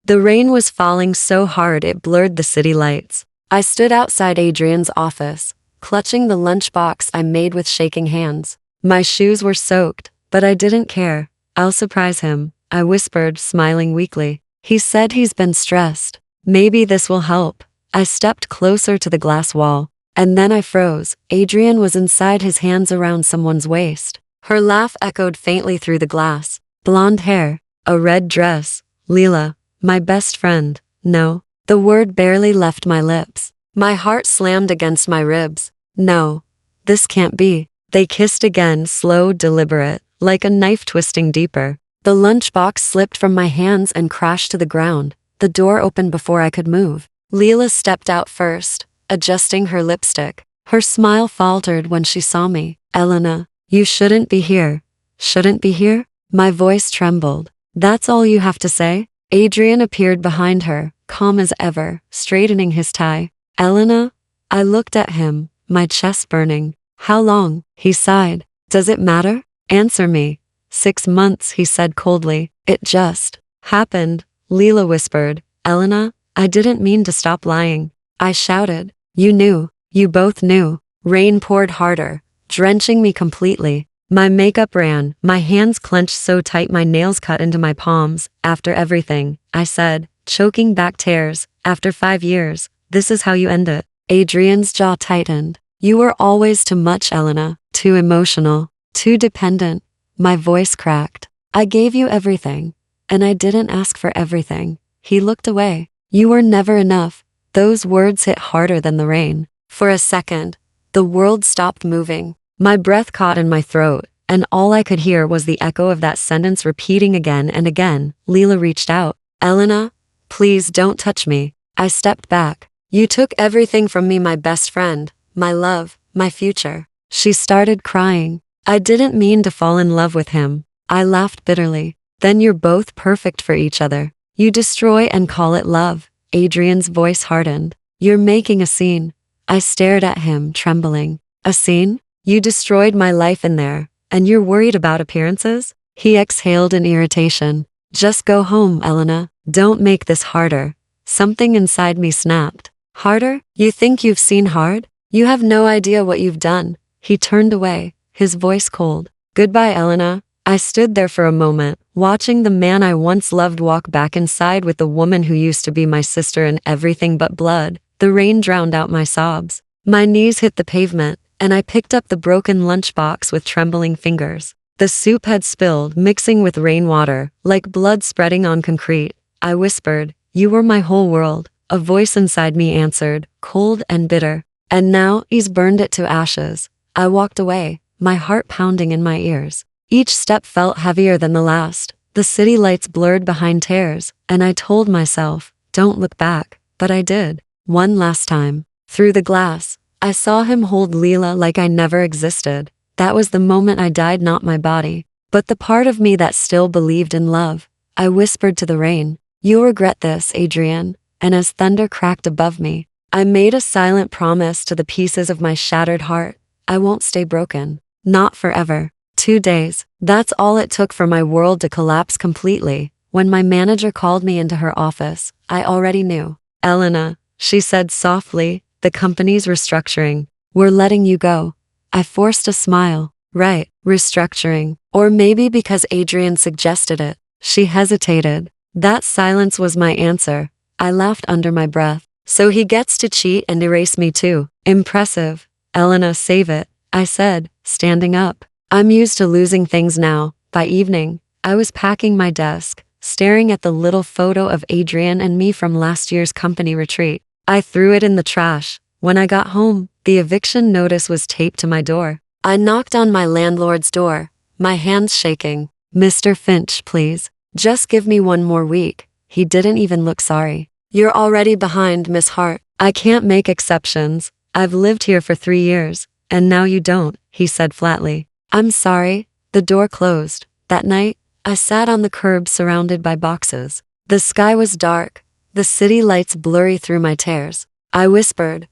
The rain was falling so hard it blurred the city lights. I stood outside Adrian's office, clutching the lunchbox I made with shaking hands. My shoes were soaked, but I didn't care. I'll surprise him, I whispered, smiling weakly. He said he's been stressed. Maybe this will help. I stepped closer to the glass wall, and then I froze. Adrian was inside, his hands around someone's waist. Her laugh echoed faintly through the glass. Blonde hair, a red dress. Leela, my best friend. No. The word barely left my lips. My heart slammed against my ribs. No. This can't be. They kissed again, slow, deliberate, like a knife twisting deeper. The lunchbox slipped from my hands and crashed to the ground. The door opened before I could move. Leela stepped out first, adjusting her lipstick. Her smile faltered when she saw me. Elena, you shouldn't be here. Shouldn't be here? My voice trembled. That's all you have to say? Adrian appeared behind her, calm as ever, straightening his tie. Elena? I looked at him, my chest burning. How long? He sighed. Does it matter? Answer me. 6 months, he said coldly. It just happened, Leela whispered. Elena, I didn't mean to stop lying. I shouted. You knew. You both knew. Rain poured harder, drenching me completely. My makeup ran, my hands clenched so tight my nails cut into my palms. After everything, I said, choking back tears, after 5 years, this is how you end it. Adrian's jaw tightened. You were always too much, Elena. Too emotional. Too dependent. My voice cracked. I gave you everything. And I didn't ask for everything. He looked away. You were never enough. Those words hit harder than the rain. For a second, the world stopped moving. My breath caught in my throat, and all I could hear was the echo of that sentence repeating again and again. Leela reached out. Elena, please don't touch me. I stepped back. You took everything from me, my best friend, my love, my future. She started crying. I didn't mean to fall in love with him. I laughed bitterly. Then you're both perfect for each other. You destroy and call it love. Adrian's voice hardened. You're making a scene. I stared at him, trembling. A scene? You destroyed my life in there, and you're worried about appearances? He exhaled in irritation. Just go home, Elena. Don't make this harder. Something inside me snapped. Harder? You think you've seen hard? You have no idea what you've done. He turned away, his voice cold. Goodbye, Elena. I stood there for a moment, watching the man I once loved walk back inside with the woman who used to be my sister and everything but blood. The rain drowned out my sobs. My knees hit the pavement, and I picked up the broken lunchbox with trembling fingers. The soup had spilled, mixing with rainwater, like blood spreading on concrete. I whispered, you were my whole world. A voice inside me answered, cold and bitter. And now, he's burned it to ashes. I walked away, my heart pounding in my ears. Each step felt heavier than the last. The city lights blurred behind tears, and I told myself, don't look back. But I did. One last time. Through the glass, I saw him hold Leela like I never existed. That was the moment I died, not my body, but the part of me that still believed in love. I whispered to the rain, you'll regret this, Adrian. And as thunder cracked above me, I made a silent promise to the pieces of my shattered heart. I won't stay broken. Not forever. 2 days. That's all it took for my world to collapse completely. When my manager called me into her office, I already knew. Elena, she said softly, the company's restructuring. We're letting you go. I forced a smile. Right, restructuring. Or maybe because Adrian suggested it. She hesitated. That silence was my answer. I laughed under my breath. So he gets to cheat and erase me too. Impressive. Elena, save it, I said, standing up. I'm used to losing things now. By evening, I was packing my desk, staring at the little photo of Adrian and me from last year's company retreat. I threw it in the trash. When I got home, the eviction notice was taped to my door. I knocked on my landlord's door, my hands shaking. Mr. Finch, please. Just give me 1 more week. He didn't even look sorry. You're already behind, Miss Hart. I can't make exceptions. I've lived here for 3 years, and now you don't, he said flatly. I'm sorry. The door closed. That night, I sat on the curb surrounded by boxes. The sky was dark, the city lights blurry through my tears. I whispered,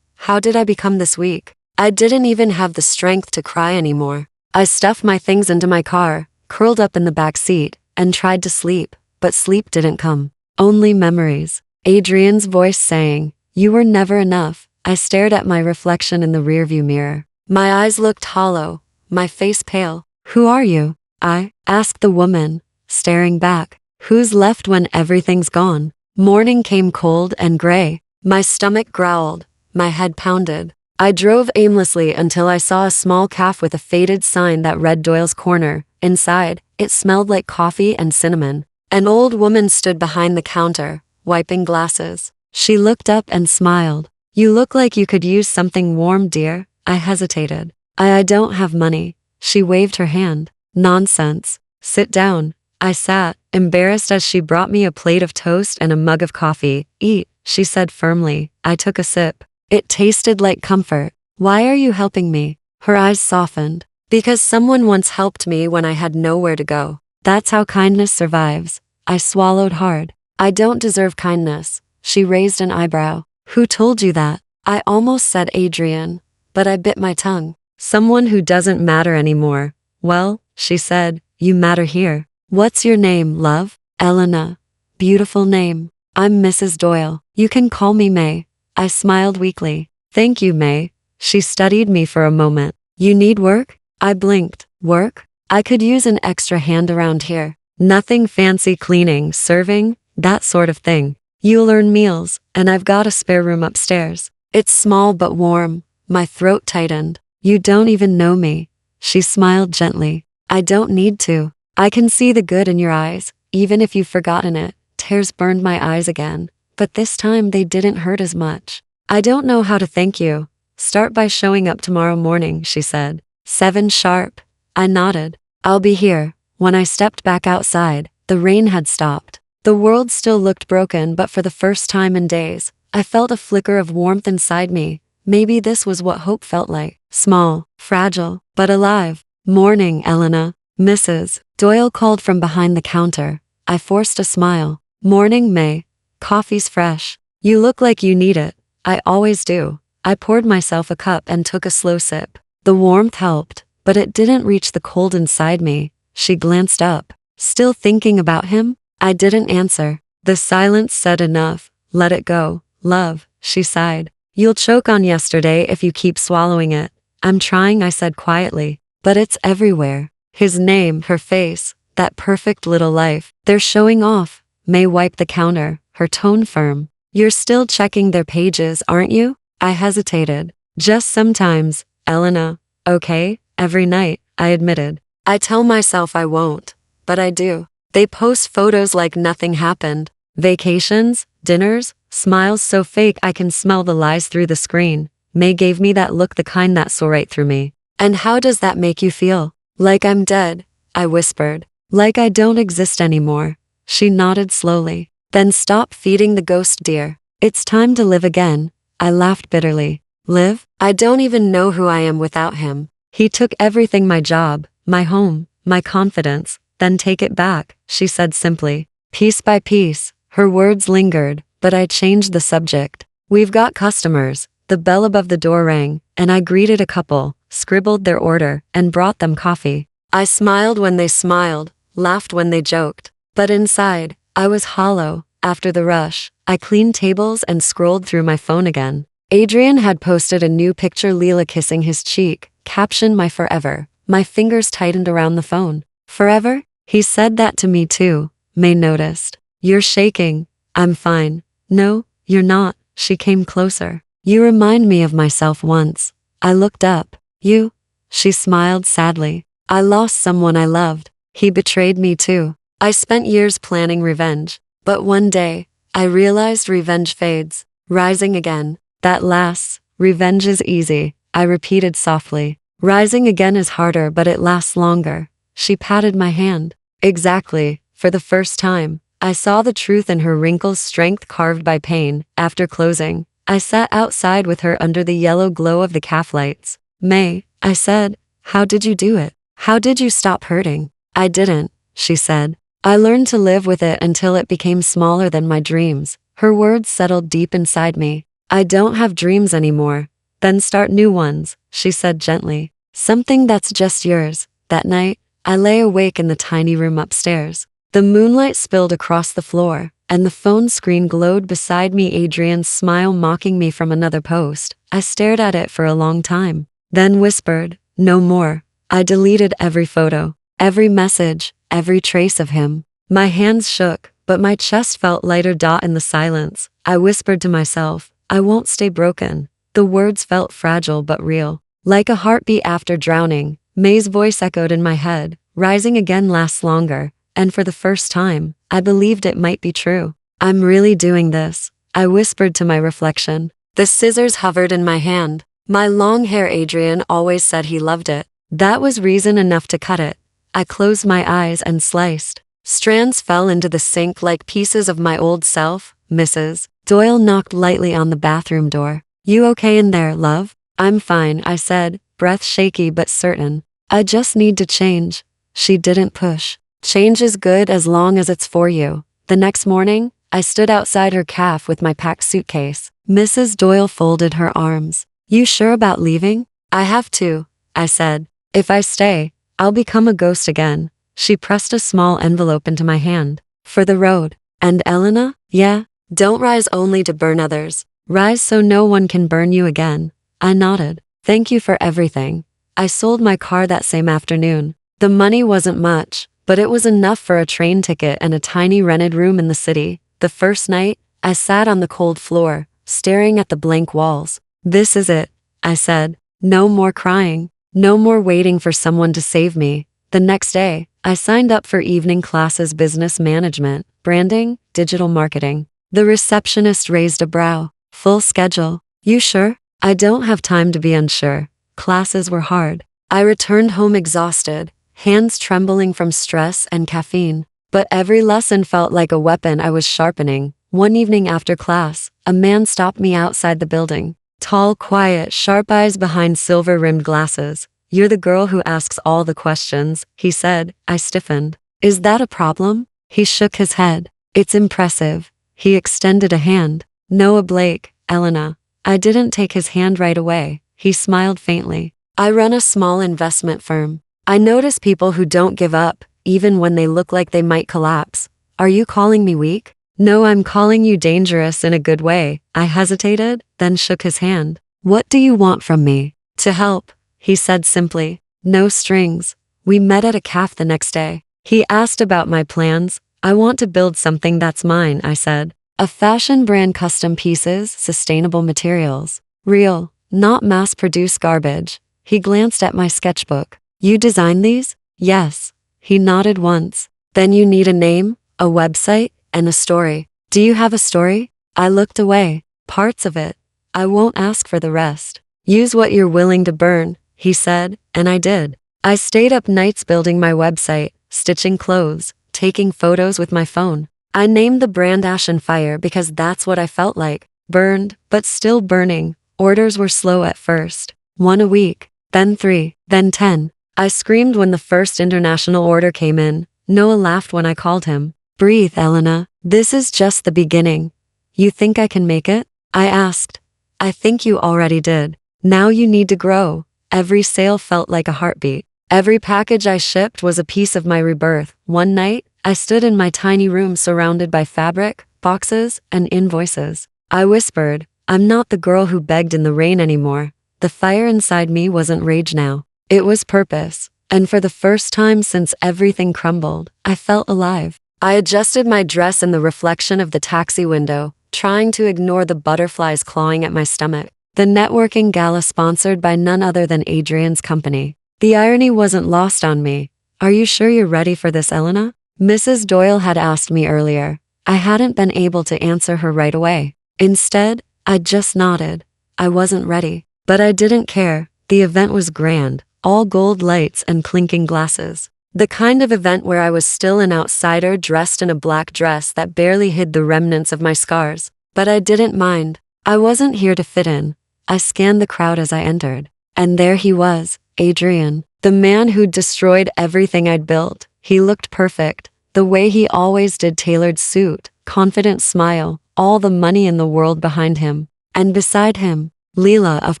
how did I become this weak? I didn't even have the strength to cry anymore. I stuffed my things into my car, curled up in the back seat, and tried to sleep, but sleep didn't come. Only memories. Adrian's voice saying, "You were never enough." I stared at my reflection in the rearview mirror. My eyes looked hollow, my face pale. "Who are you?" I asked the woman, staring back. "Who's left when everything's gone?" Morning came cold and gray. My stomach growled, my head pounded. I drove aimlessly until I saw a small cafe with a faded sign that read Doyle's Corner. Inside, it smelled like coffee and cinnamon. An old woman stood behind the counter, wiping glasses. She looked up and smiled. "You look like you could use something warm, dear." I hesitated. I don't have money." She waved her hand. "Nonsense. Sit down." I sat, embarrassed as she brought me a plate of toast and a mug of coffee. "Eat," she said firmly. I took a sip. It tasted like comfort. "Why are you helping me?" Her eyes softened. "Because someone once helped me when I had nowhere to go. That's how kindness survives." I swallowed hard. "I don't deserve kindness." She raised an eyebrow. "Who told you that?" I almost said Adrian, but I bit my tongue. "Someone who doesn't matter anymore." "Well," she said, "you matter here." "What's your name, love?" "Elena." "Beautiful name." "I'm Mrs. Doyle. You can call me May." I smiled weakly. "Thank you, May." She studied me for a moment. "You need work?" I blinked. "Work? I could use an extra hand around here. Nothing fancy, cleaning, serving, that sort of thing. You'll earn meals, and I've got a spare room upstairs. It's small but warm." My throat tightened. "You don't even know me." She smiled gently. "I don't need to. I can see the good in your eyes, even if you've forgotten it." Tears burned my eyes again, but this time they didn't hurt as much. "I don't know how to thank you." "Start by showing up tomorrow morning," she said. 7 sharp. I nodded. "I'll be here." When I stepped back outside, the rain had stopped. The world still looked broken, but for the first time in days, I felt a flicker of warmth inside me. Maybe this was what hope felt like. Small, fragile, but alive. "Morning, Elena." Mrs. Doyle called from behind the counter. I forced a smile. "Morning, May. Coffee's fresh. You look like you need it." "I always do." I poured myself a cup and took a slow sip. The warmth helped, but it didn't reach the cold inside me. She glanced up. "Still thinking about him?" I didn't answer. The silence said enough. "Let it go, love," she sighed. "You'll choke on yesterday if you keep swallowing it." "I'm trying," I said quietly. "But it's everywhere." His name, her face, that perfect little life. "They're showing off." May wiped the counter, her tone firm. "You're still checking their pages, aren't you?" I hesitated. "Just sometimes, Elena." "Okay, every night," I admitted. I tell myself I won't, but I do. They post photos like nothing happened. Vacations, dinners, smiles so fake I can smell the lies through the screen. May gave me that look, the kind that saw right through me. "And how does that make you feel?" "Like I'm dead," I whispered. "Like I don't exist anymore." She nodded slowly. "Then stop feeding the ghost, dear. It's time to live again." I laughed bitterly. "Live? I don't even know who I am without him. He took everything, my job, my home, my confidence." "Then take it back," she said simply. "Piece by piece." Her words lingered, but I changed the subject. "We've got customers." The bell above the door rang, and I greeted a couple, scribbled their order, and brought them coffee. I smiled when they smiled, laughed when they joked. But inside, I was hollow. After the rush, I cleaned tables and scrolled through my phone again. Adrian had posted a new picture, Leela kissing his cheek, captioned "My forever." My fingers tightened around the phone. "Forever?" He said that to me too. May noticed. "You're shaking." "I'm fine." "No, you're not." She came closer. "You remind me of myself once." I looked up. "You?" She smiled sadly. "I lost someone I loved. He betrayed me too. I spent years planning revenge. But one day, I realized revenge fades. Rising again. That lasts. Revenge is easy," I repeated softly. "Rising again is harder, but it lasts longer." She patted my hand. "Exactly." For the first time, I saw the truth in her wrinkles, strength carved by pain. After closing, I sat outside with her under the yellow glow of the calf lights. "May," I said, "how did you do it? How did you stop hurting?" "I didn't," she said. "I learned to live with it until it became smaller than my dreams." Her words settled deep inside me. "I don't have dreams anymore." "Then start new ones," she said gently. "Something that's just yours." That night, I lay awake in the tiny room upstairs. The moonlight spilled across the floor, and the phone screen glowed beside me, Adrian's smile mocking me from another post. I stared at it for a long time, then whispered, "No more." I deleted every photo, every message, every trace of him. My hands shook, but my chest felt lighter. In the silence, I whispered to myself, "I won't stay broken." The words felt fragile but real, like a heartbeat after drowning. May's voice echoed in my head, "Rising again lasts longer." And for the first time, I believed it might be true. "I'm really doing this," I whispered to my reflection. The scissors hovered in my hand. My long hair, Adrian always said he loved it. That was reason enough to cut it. I closed my eyes and sliced. Strands fell into the sink like pieces of my old self. Mrs. Doyle knocked lightly on the bathroom door. "You okay in there, love?" "I'm fine," I said, breath shaky but certain. "I just need to change." She didn't push. "Change is good as long as it's for you." The next morning, I stood outside her cafe with my packed suitcase. Mrs. Doyle folded her arms. "You sure about leaving?" "I have to," I said. "If I stay, I'll become a ghost again." She pressed a small envelope into my hand. "For the road." "And Elena?" "Yeah. Don't rise only to burn others. Rise so no one can burn you again." I nodded. "Thank you for everything." I sold my car that same afternoon. The money wasn't much, but it was enough for a train ticket and a tiny rented room in the city. The first night, I sat on the cold floor, staring at the blank walls. "This is it," I said. "No more crying. No more waiting for someone to save me." The next day, I signed up for evening classes: business management, branding, digital marketing. The receptionist raised a brow. "Full schedule. You sure?" "I don't have time to be unsure." Classes were hard. I returned home exhausted, hands trembling from stress and caffeine. But every lesson felt like a weapon I was sharpening. One evening after class, a man stopped me outside the building. Tall, quiet, sharp eyes behind silver-rimmed glasses. "You're the girl who asks all the questions," he said. I stiffened. "Is that a problem?" He shook his head. "It's impressive." He extended a hand. "Noah Blake, Elena." I didn't take his hand right away. He smiled faintly. "I run a small investment firm. I notice people who don't give up, even when they look like they might collapse." "Are you calling me weak?" "No, I'm calling you dangerous in a good way." I hesitated, then shook his hand. "What do you want from me?" "To help," he said simply. "No strings." We met at a cafe the next day. He asked about my plans. "I want to build something that's mine," I said. "A fashion brand, custom pieces, sustainable materials. Real, not mass-produced garbage." He glanced at my sketchbook. "You designed these?" "Yes." He nodded once. "Then you need a name, a website, and a story." "Do you have a story?" I looked away. "Parts of it. I won't ask for the rest." "Use what you're willing to burn," he said, and I did. I stayed up nights building my website, stitching clothes, taking photos with my phone. I named the brand Ash and Fire because that's what I felt like. Burned, but still burning. Orders were slow at first. 1 a week, then 3, then 10. I screamed when the first international order came in. Noah laughed when I called him. "Breathe, Elena. This is just the beginning." "You think I can make it?" I asked. "I think you already did. Now you need to grow." Every sale felt like a heartbeat. Every package I shipped was a piece of my rebirth. One night, I stood in my tiny room surrounded by fabric, boxes, and invoices. I whispered, "I'm not the girl who begged in the rain anymore." The fire inside me wasn't rage now. It was purpose. And for the first time since everything crumbled, I felt alive. I adjusted my dress in the reflection of the taxi window, trying to ignore the butterflies clawing at my stomach. The networking gala sponsored by none other than Adrian's company. The irony wasn't lost on me. "Are you sure you're ready for this, Elena?" Mrs. Doyle had asked me earlier. I hadn't been able to answer her right away. Instead, I just nodded. I wasn't ready. But I didn't care. The event was grand, all gold lights and clinking glasses. The kind of event where I was still an outsider dressed in a black dress that barely hid the remnants of my scars. But I didn't mind. I wasn't here to fit in. I scanned the crowd as I entered. And there he was, Adrian, the man who'd destroyed everything I'd built. He looked perfect, the way he always did: tailored suit, confident smile, all the money in the world behind him. And beside him, Leela, of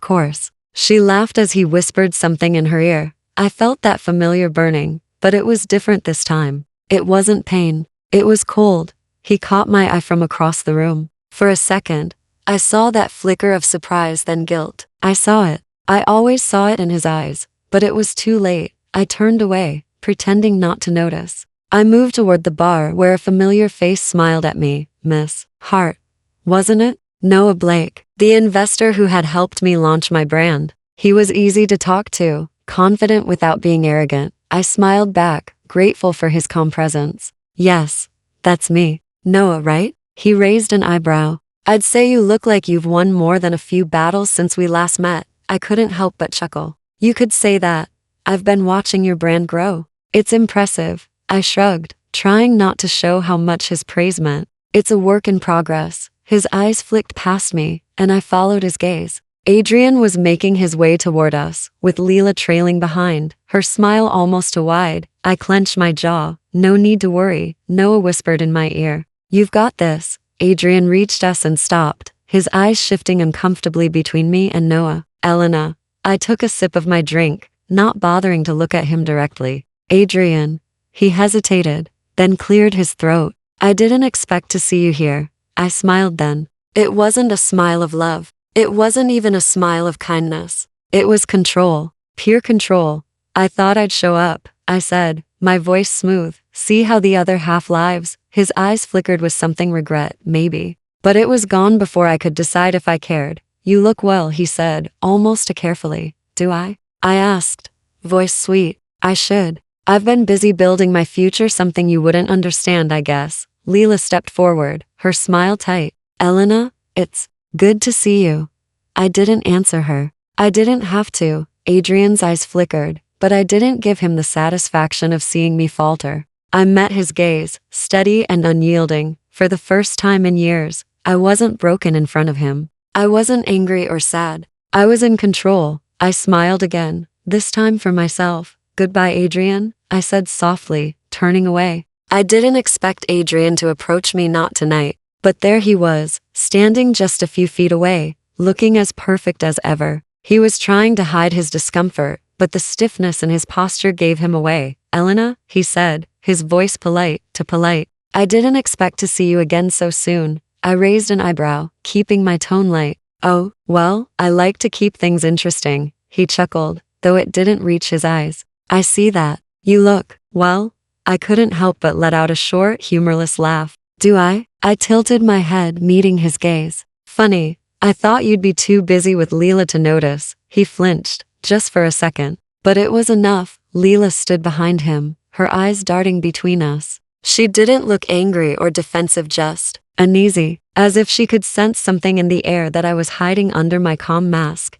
course. She laughed as he whispered something in her ear. I felt that familiar burning, but it was different this time. It wasn't pain. It was cold. He caught my eye from across the room. For a second, I saw that flicker of surprise, then guilt. I saw it. I always saw it in his eyes, but it was too late. I turned away, pretending not to notice. I moved toward the bar where a familiar face smiled at me. Miss Hart, wasn't it? Noah Blake, the investor who had helped me launch my brand. He was easy to talk to, confident without being arrogant. I smiled back, grateful for his calm presence. Yes, that's me. Noah, right? He raised an eyebrow. I'd say you look like you've won more than a few battles since we last met. I couldn't help but chuckle. You could say that. I've been watching your brand grow. It's impressive. I shrugged, trying not to show how much his praise meant. It's a work in progress. His eyes flicked past me, and I followed his gaze. Adrian was making his way toward us, with Leela trailing behind, her smile almost too wide. I clenched my jaw. No need to worry, Noah whispered in my ear. You've got this. Adrian reached us and stopped, his eyes shifting uncomfortably between me and Noah. Elena. I took a sip of my drink, not bothering to look at him directly. Adrian. He hesitated, then cleared his throat. I didn't expect to see you here. I smiled then. It wasn't a smile of love. It wasn't even a smile of kindness. It was control. Pure control. I thought I'd show up, I said, my voice smooth. See how the other half lives? His eyes flickered with something regret, maybe. But it was gone before I could decide if I cared. You look well, he said, almost carefully. Do I? I asked, voice sweet. I should. I've been busy building my future, something you wouldn't understand, I guess. Leela stepped forward, her smile tight. Elena, it's good to see you. I didn't answer her. I didn't have to. Adrian's eyes flickered, but I didn't give him the satisfaction of seeing me falter. I met his gaze, steady and unyielding. For the first time in years, I wasn't broken in front of him. I wasn't angry or sad. I was in control. I smiled again, this time for myself. Goodbye, Adrian, I said softly, turning away. I didn't expect Adrian to approach me, not tonight. But there he was, standing just a few feet away, looking as perfect as ever. He was trying to hide his discomfort, but the stiffness in his posture gave him away. Elena, he said, his voice polite to polite. I didn't expect to see you again so soon. I raised an eyebrow, keeping my tone light. Oh, well, I like to keep things interesting, he chuckled, though it didn't reach his eyes. I see that. You look, well, I couldn't help but let out a short, humorless laugh. Do I? I tilted my head, meeting his gaze. Funny, I thought you'd be too busy with Leela to notice. He flinched, just for a second. But it was enough. Leela stood behind him, her eyes darting between us. She didn't look angry or defensive, just uneasy, as if she could sense something in the air that I was hiding under my calm mask.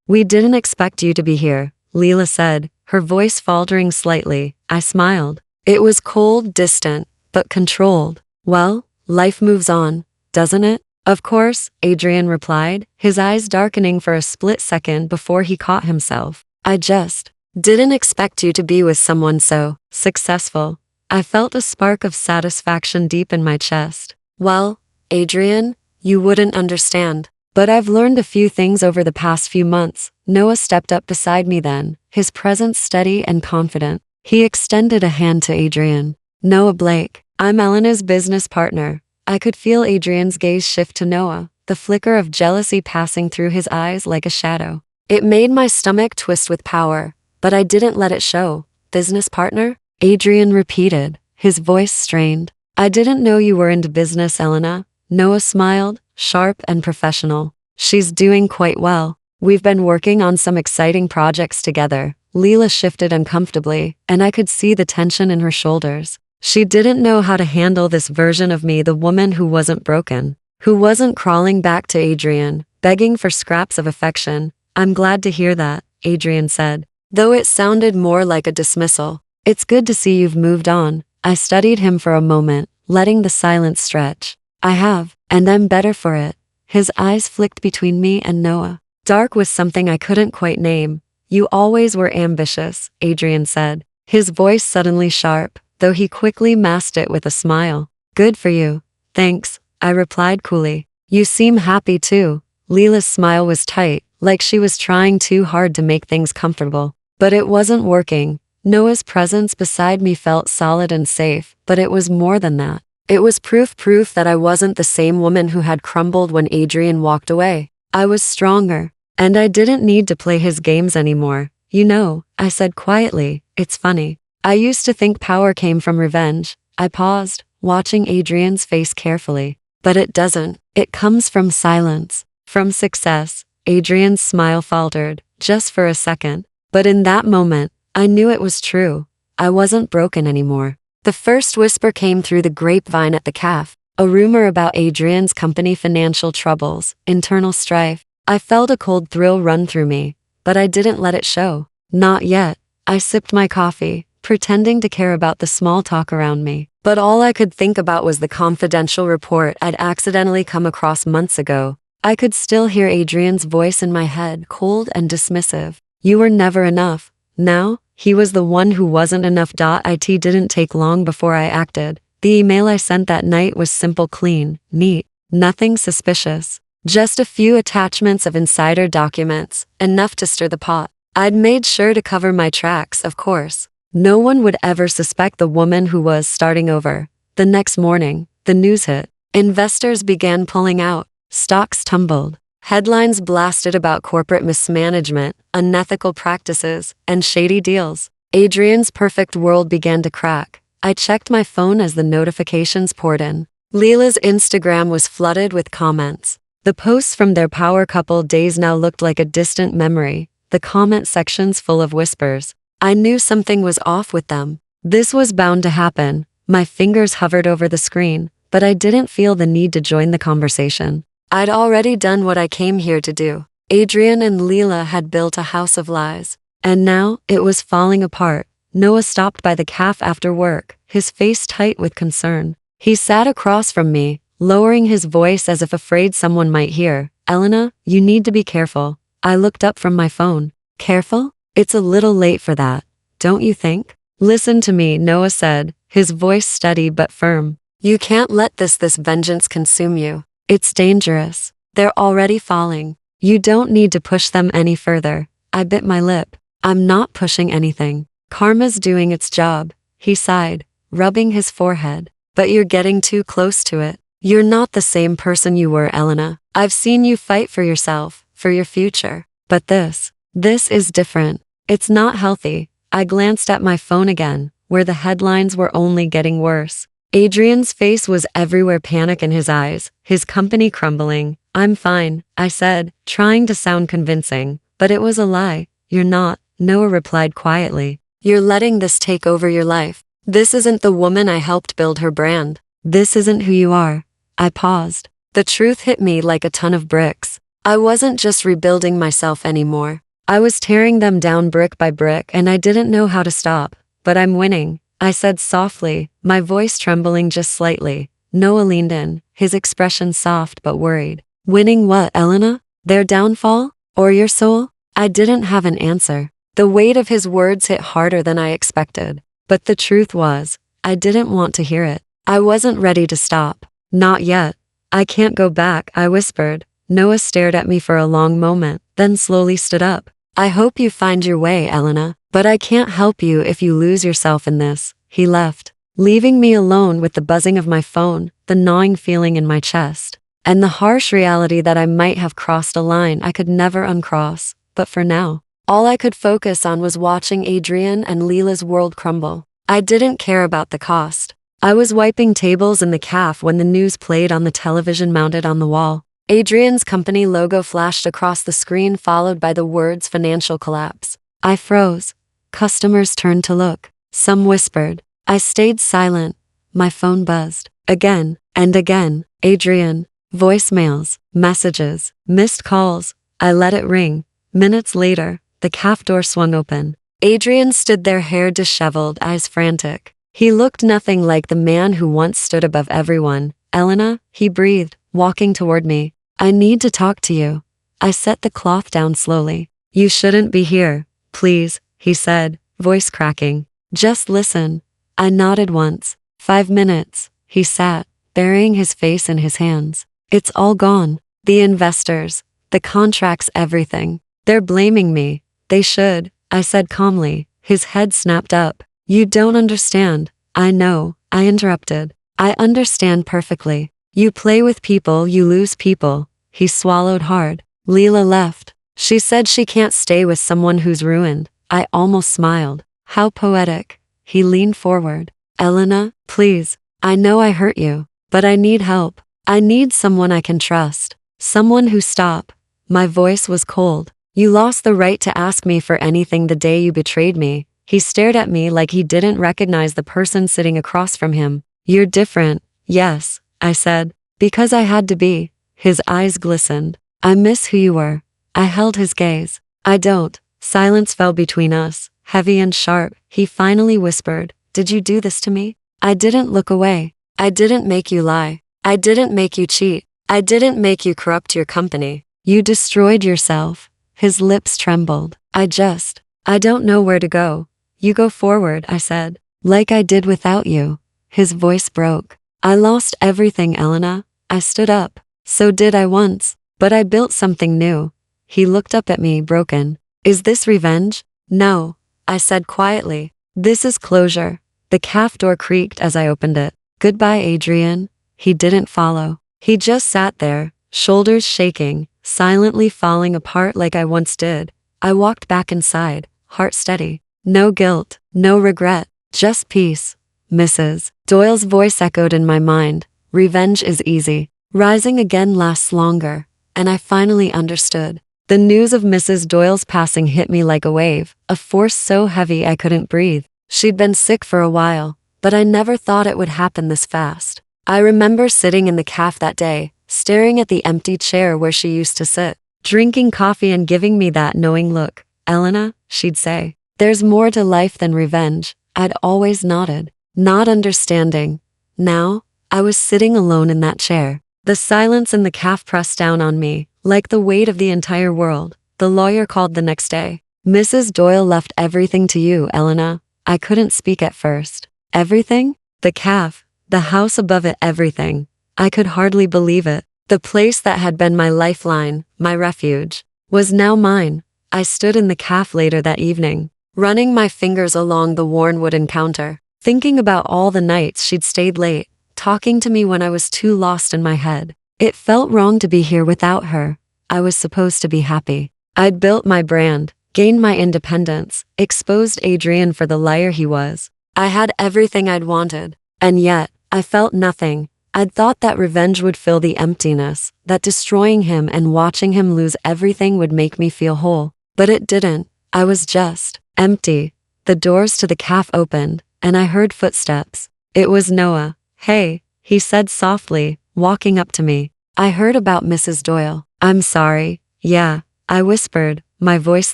We didn't expect you to be here, Leela said, her voice faltering slightly. I smiled. It was cold, distant, but controlled. Well, life moves on, doesn't it? Of course, Adrian replied, his eyes darkening for a split second before he caught himself. I just didn't expect you to be with someone so successful. I felt a spark of satisfaction deep in my chest. Well, Adrian, you wouldn't understand. But I've learned a few things over the past few months. Noah stepped up beside me then, his presence steady and confident. He extended a hand to Adrian. Noah Blake, I'm Elena's business partner. I could feel Adrian's gaze shift to Noah, the flicker of jealousy passing through his eyes like a shadow. It made my stomach twist with power, but I didn't let it show. Business partner? Adrian repeated, his voice strained. I didn't know you were into business, Elena. Noah smiled, sharp and professional. She's doing quite well. We've been working on some exciting projects together. Leela shifted uncomfortably, and I could see the tension in her shoulders. She didn't know how to handle this version of me, the woman who wasn't broken, who wasn't crawling back to Adrian, begging for scraps of affection. I'm glad to hear that, Adrian said, though it sounded more like a dismissal. It's good to see you've moved on. I studied him for a moment, letting the silence stretch. I have, and I'm better for it. His eyes flicked between me and Noah. Dark was something I couldn't quite name. You always were ambitious, Adrian said, his voice suddenly sharp, though he quickly masked it with a smile. Good for you. Thanks, I replied coolly. You seem happy too. Leela's smile was tight, like she was trying too hard to make things comfortable. But it wasn't working. Noah's presence beside me felt solid and safe, but it was more than that. It was proof that I wasn't the same woman who had crumbled when Adrian walked away. I was stronger, and I didn't need to play his games anymore. You know, I said quietly, it's funny. I used to think power came from revenge. I paused, watching Adrian's face carefully. But it doesn't. It comes from silence, from success. Adrian's smile faltered, just for a second. But in that moment, I knew it was true. I wasn't broken anymore. The first whisper came through the grapevine at the cafe, a rumor about Adrian's company financial troubles, internal strife. I felt a cold thrill run through me, but I didn't let it show. Not yet. I sipped my coffee, pretending to care about the small talk around me. But all I could think about was the confidential report I'd accidentally come across months ago. I could still hear Adrian's voice in my head, cold and dismissive. You were never enough. Now, he was the one who wasn't enough. It didn't take long before I acted. The email I sent that night was simple, clean, neat, nothing suspicious. Just a few attachments of insider documents, enough to stir the pot. I'd made sure to cover my tracks, of course. No one would ever suspect the woman who was starting over. The next morning, the news hit. Investors began pulling out. Stocks tumbled. Headlines blasted about corporate mismanagement, unethical practices, and shady deals. Adrian's perfect world began to crack. I checked my phone as the notifications poured in. Leela's Instagram was flooded with comments. The posts from their power couple days now looked like a distant memory, the comment sections full of whispers. I knew something was off with them. This was bound to happen. My fingers hovered over the screen, but I didn't feel the need to join the conversation. I'd already done what I came here to do. Adrian and Leela had built a house of lies, and now it was falling apart. Noah stopped by the cafe after work, his face tight with concern. He sat across from me, lowering his voice as if afraid someone might hear. Elena, you need to be careful. I looked up from my phone. Careful? It's a little late for that, don't you think? Listen to me, Noah said, his voice steady but firm. You can't let this vengeance consume you. It's dangerous. They're already falling. You don't need to push them any further. I bit my lip. I'm not pushing anything. Karma's doing its job, he sighed, rubbing his forehead. But you're getting too close to it. You're not the same person you were, Elena. I've seen you fight for yourself, for your future. But this is different. It's not healthy. I glanced at my phone again, where the headlines were only getting worse. Adrian's face was everywhere, panic in his eyes, his company crumbling. I'm fine, I said, trying to sound convincing. But it was a lie. You're not, Noah replied quietly. You're letting this take over your life. This isn't the woman I helped build her brand. This isn't who you are. I paused. The truth hit me like a ton of bricks. I wasn't just rebuilding myself anymore. I was tearing them down brick by brick, and I didn't know how to stop. But I'm winning, I said softly, my voice trembling just slightly. Noah leaned in, his expression soft but worried. Winning what, Elena? Their downfall? Or your soul? I didn't have an answer. The weight of his words hit harder than I expected. But the truth was, I didn't want to hear it. I wasn't ready to stop. Not yet. I can't go back, I whispered. Noah stared at me for a long moment, then slowly stood up. I hope you find your way, Elena, but I can't help you if you lose yourself in this. He left, leaving me alone with the buzzing of my phone, the gnawing feeling in my chest, and the harsh reality that I might have crossed a line I could never uncross. But for now, all I could focus on was watching Adrian and Leela's world crumble. I didn't care about the cost. I was wiping tables in the cafe when the news played on the television mounted on the wall. Adrian's company logo flashed across the screen, followed by the words financial collapse. I froze. Customers turned to look. Some whispered. I stayed silent. My phone buzzed. Again and again. Adrian. Voicemails. Messages. Missed calls. I let it ring. Minutes later, the cafe door swung open. Adrian stood there, hair disheveled, eyes frantic. He looked nothing like the man who once stood above everyone. Elena, he breathed, walking toward me. I need to talk to you. I set the cloth down slowly. You shouldn't be here, please, he said, voice cracking. Just listen. I nodded once. 5 minutes. He sat, burying his face in his hands. It's all gone. The investors, the contracts, everything. They're blaming me. They should, I said calmly. His head snapped up. You don't understand. I know, I interrupted. I understand perfectly. You play with people, you lose people. He swallowed hard. Leela left. She said she can't stay with someone who's ruined. I almost smiled. How poetic. He leaned forward. Elena, please. I know I hurt you, but I need help. I need someone I can trust. Someone who stop. My voice was cold. You lost the right to ask me for anything the day you betrayed me. He stared at me like he didn't recognize the person sitting across from him. You're different. Yes, I said. Because I had to be. His eyes glistened. I miss who you were. I held his gaze. I don't. Silence fell between us, heavy and sharp. He finally whispered, Did you do this to me? I didn't look away. I didn't make you lie. I didn't make you cheat. I didn't make you corrupt your company. You destroyed yourself. His lips trembled. I don't know where to go. You go forward, I said. Like I did without you. His voice broke. I lost everything, Elena. I stood up. So did I once. But I built something new. He looked up at me, broken. Is this revenge? No, I said quietly. This is closure. The cafe door creaked as I opened it. Goodbye, Adrian. He didn't follow. He just sat there, shoulders shaking, silently falling apart like I once did. I walked back inside, heart steady. No guilt, no regret, just peace. Mrs. Doyle's voice echoed in my mind. Revenge is easy. Rising again lasts longer. And I finally understood. The news of Mrs. Doyle's passing hit me like a wave, a force so heavy I couldn't breathe. She'd been sick for a while, but I never thought it would happen this fast. I remember sitting in the cafe that day, staring at the empty chair where she used to sit, drinking coffee and giving me that knowing look. Elena, she'd say, there's more to life than revenge. I'd always nodded, not understanding. Now, I was sitting alone in that chair. The silence in the cafe pressed down on me, like the weight of the entire world. The lawyer called the next day. Mrs. Doyle left everything to you, Elena. I couldn't speak at first. Everything? The cafe, the house above it, everything. I could hardly believe it. The place that had been my lifeline, my refuge, was now mine. I stood in the cafe later that evening, running my fingers along the worn wooden counter, thinking about all the nights she'd stayed late, talking to me when I was too lost in my head. It felt wrong to be here without her. I was supposed to be happy. I'd built my brand, gained my independence, exposed Adrian for the liar he was. I had everything I'd wanted, and yet, I felt nothing. I'd thought that revenge would fill the emptiness, that destroying him and watching him lose everything would make me feel whole. But it didn't. I was just empty. The doors to the cafe opened, and I heard footsteps. It was Noah. Hey, he said softly, walking up to me. I heard about Mrs. Doyle. I'm sorry. Yeah, I whispered, my voice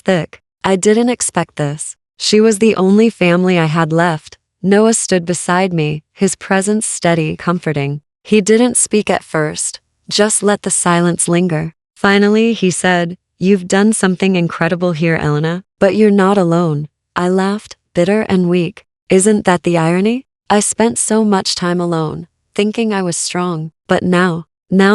thick. I didn't expect this. She was the only family I had left. Noah stood beside me, his presence steady, comforting. He didn't speak at first, just let the silence linger. Finally, he said, You've done something incredible here, Elena, but you're not alone. I laughed, bitter and weak. Isn't that the irony? I spent so much time alone, thinking I was strong, but now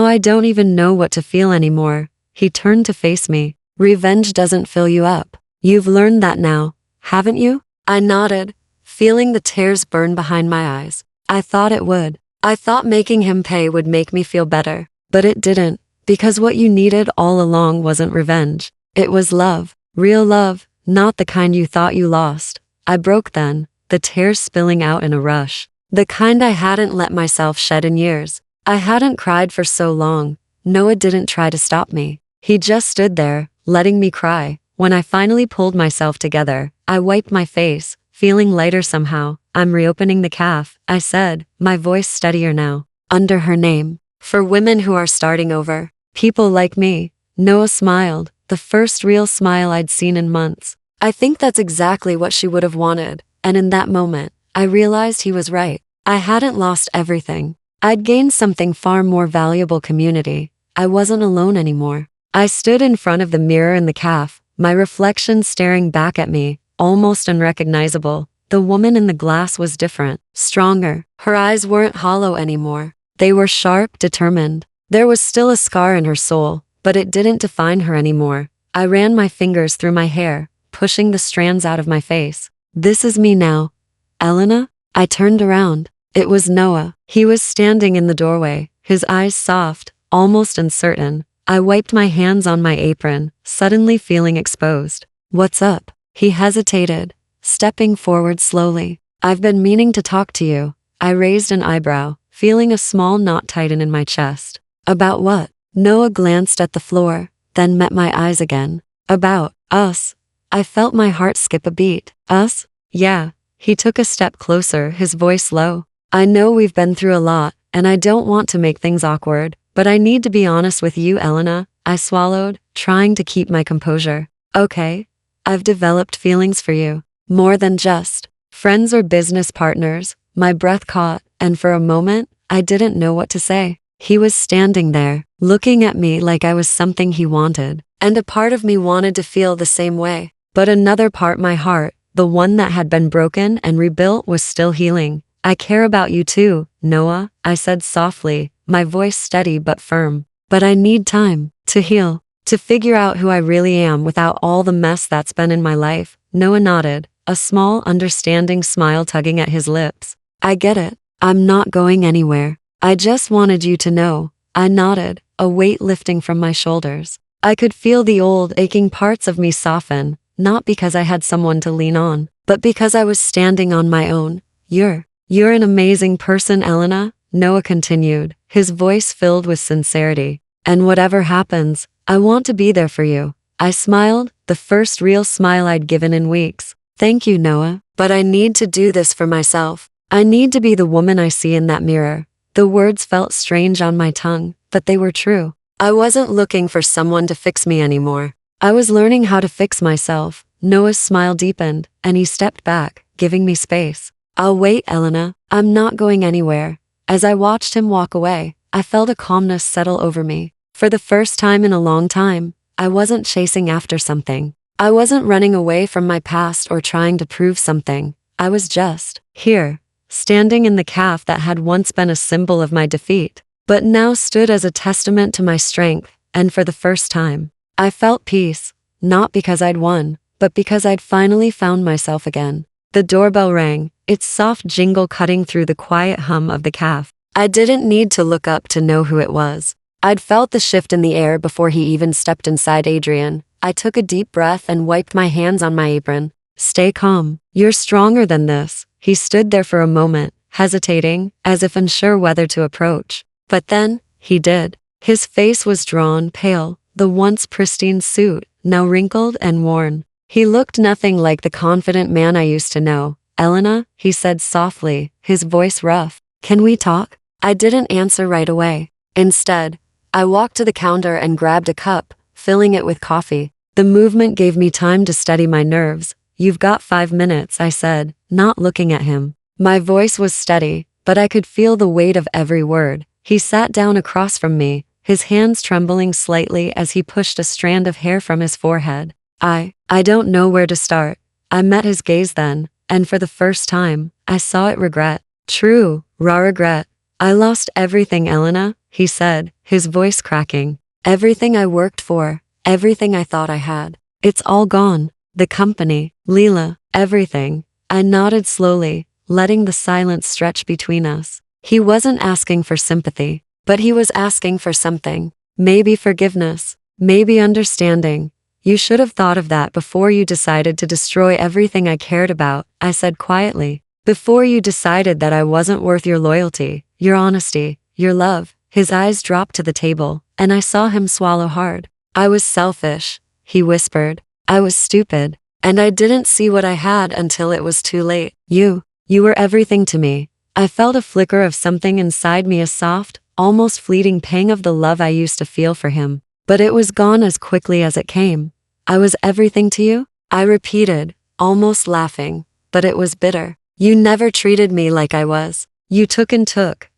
I don't even know what to feel anymore. He turned to face me. Revenge doesn't fill you up. You've learned that now, haven't you? I nodded, feeling the tears burn behind my eyes. I thought it would. I thought making him pay would make me feel better, but it didn't, because what you needed all along wasn't revenge. It was love, real love, not the kind you thought you lost. I broke then, the tears spilling out in a rush, the kind I hadn't let myself shed in years. I hadn't cried for so long. Noah didn't try to stop me. He just stood there, letting me cry. When I finally pulled myself together, I wiped my face, feeling lighter somehow. I'm reopening the cafe, I said, my voice steadier now. Under her name. For women who are starting over. People like me. Noah smiled, the first real smile I'd seen in months. I think that's exactly what she would have wanted, and in that moment, I realized he was right. I hadn't lost everything. I'd gained something far more valuable: community. I wasn't alone anymore. I stood in front of the mirror in the cafe, my reflection staring back at me, almost unrecognizable. The woman in the glass was different, stronger. Her eyes weren't hollow anymore. They were sharp, determined. There was still a scar in her soul, but it didn't define her anymore. I ran my fingers through my hair, pushing the strands out of my face. This is me now. Elena? I turned around. It was Noah. He was standing in the doorway, his eyes soft, almost uncertain. I wiped my hands on my apron, suddenly feeling exposed. What's up? He hesitated, stepping forward slowly. I've been meaning to talk to you. I raised an eyebrow, feeling a small knot tighten in my chest. About what? Noah glanced at the floor, then met my eyes again. About us. I felt my heart skip a beat. Us? Yeah. He took a step closer, his voice low. I know we've been through a lot, and I don't want to make things awkward, but I need to be honest with you, Elena. I swallowed, trying to keep my composure. Okay. I've developed feelings for you. More than just friends or business partners. My breath caught, and for a moment, I didn't know what to say. He was standing there, looking at me like I was something he wanted, and a part of me wanted to feel the same way. But another part, my heart, the one that had been broken and rebuilt, was still healing. I care about you too, Noah, I said softly, my voice steady but firm. But I need time to heal, to figure out who I really am without all the mess that's been in my life. Noah nodded, a small understanding smile tugging at his lips. I get it. I'm not going anywhere. I just wanted you to know. I nodded, a weight lifting from my shoulders. I could feel the old, aching parts of me soften, not because I had someone to lean on, but because I was standing on my own. You're an amazing person, Elena, Noah continued, his voice filled with sincerity. And whatever happens, I want to be there for you. I smiled, the first real smile I'd given in weeks. Thank you, Noah, but I need to do this for myself. I need to be the woman I see in that mirror. The words felt strange on my tongue, but they were true. I wasn't looking for someone to fix me anymore. I was learning how to fix myself. Noah's smile deepened, and he stepped back, giving me space. I'll wait, Elena. I'm not going anywhere. As I watched him walk away, I felt a calmness settle over me. For the first time in a long time, I wasn't chasing after something. I wasn't running away from my past or trying to prove something. I was just here, standing in the calf that had once been a symbol of my defeat, but now stood as a testament to my strength, and for the first time, I felt peace, not because I'd won, but because I'd finally found myself again. The doorbell rang, its soft jingle cutting through the quiet hum of the calf. I didn't need to look up to know who it was. I'd felt the shift in the air before he even stepped inside Adrian. I took a deep breath and wiped my hands on my apron. Stay calm. You're stronger than this. He stood there for a moment, hesitating, as if unsure whether to approach. But then, he did. His face was drawn, pale, the once pristine suit, now wrinkled and worn. He looked nothing like the confident man I used to know. Elena, he said softly, his voice rough. Can we talk? I didn't answer right away. Instead, I walked to the counter and grabbed a cup, filling it with coffee. The movement gave me time to steady my nerves. You've got 5 minutes, I said, not looking at him. My voice was steady, but I could feel the weight of every word. He sat down across from me, his hands trembling slightly as he pushed a strand of hair from his forehead. I don't know where to start. I met his gaze then, and for the first time, I saw it regret. True, raw regret. I lost everything, Elena, he said, his voice cracking. Everything I worked for, everything I thought I had. It's all gone. The company, Leela, everything. I nodded slowly, letting the silence stretch between us. He wasn't asking for sympathy, but he was asking for something. Maybe forgiveness, maybe understanding. You should have thought of that before you decided to destroy everything I cared about, I said quietly. Before you decided that I wasn't worth your loyalty, your honesty, your love. His eyes dropped to the table, and I saw him swallow hard. I was selfish, he whispered. I was stupid, and I didn't see what I had until it was too late. You were everything to me. I felt a flicker of something inside me, a soft, almost fleeting pang of the love I used to feel for him. But it was gone as quickly as it came. I was everything to you? I repeated, almost laughing, but it was bitter. You never treated me like I was. You took,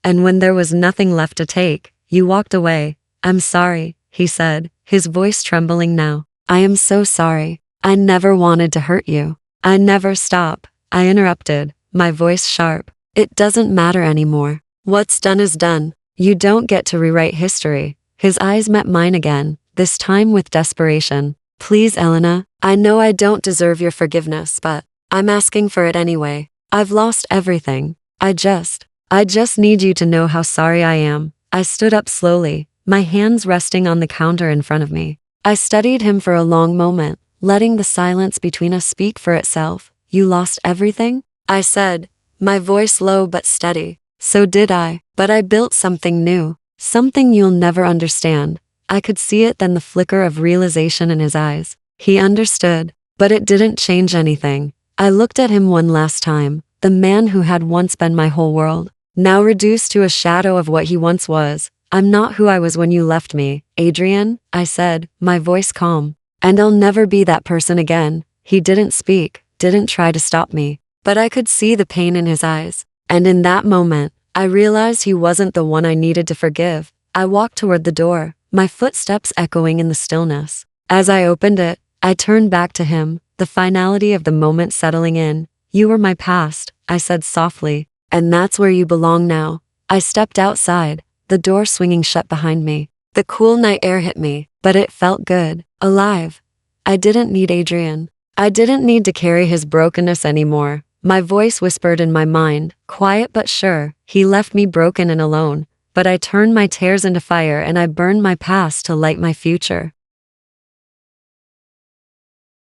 and when there was nothing left to take, you walked away. I'm sorry, he said, his voice trembling now. I am so sorry. I never wanted to hurt you. I never stop. I interrupted, my voice sharp. It doesn't matter anymore. What's done is done. You don't get to rewrite history. His eyes met mine again, this time with desperation. Please, Elena, I know I don't deserve your forgiveness, but I'm asking for it anyway. I've lost everything. I just need you to know how sorry I am. I stood up slowly, my hands resting on the counter in front of me. I studied him for a long moment, letting the silence between us speak for itself. You lost everything? I said, my voice low but steady. So did I, but I built something new, something you'll never understand. I could see it then, the flicker of realization in his eyes. He understood, but it didn't change anything. I looked at him one last time, the man who had once been my whole world, now reduced to a shadow of what he once was. I'm not who I was when you left me, Adrian, I said, my voice calm. And I'll never be that person again. He didn't speak, didn't try to stop me, but I could see the pain in his eyes. And in that moment, I realized he wasn't the one I needed to forgive. I walked toward the door, my footsteps echoing in the stillness. As I opened it, I turned back to him, the finality of the moment settling in. You were my past, I said softly, and that's where you belong now. I stepped outside, the door swinging shut behind me. The cool night air hit me, but it felt good, alive. I didn't need Adrian. I didn't need to carry his brokenness anymore. My voice whispered in my mind, quiet but sure. He left me broken and alone, but I turned my tears into fire and I burned my past to light my future.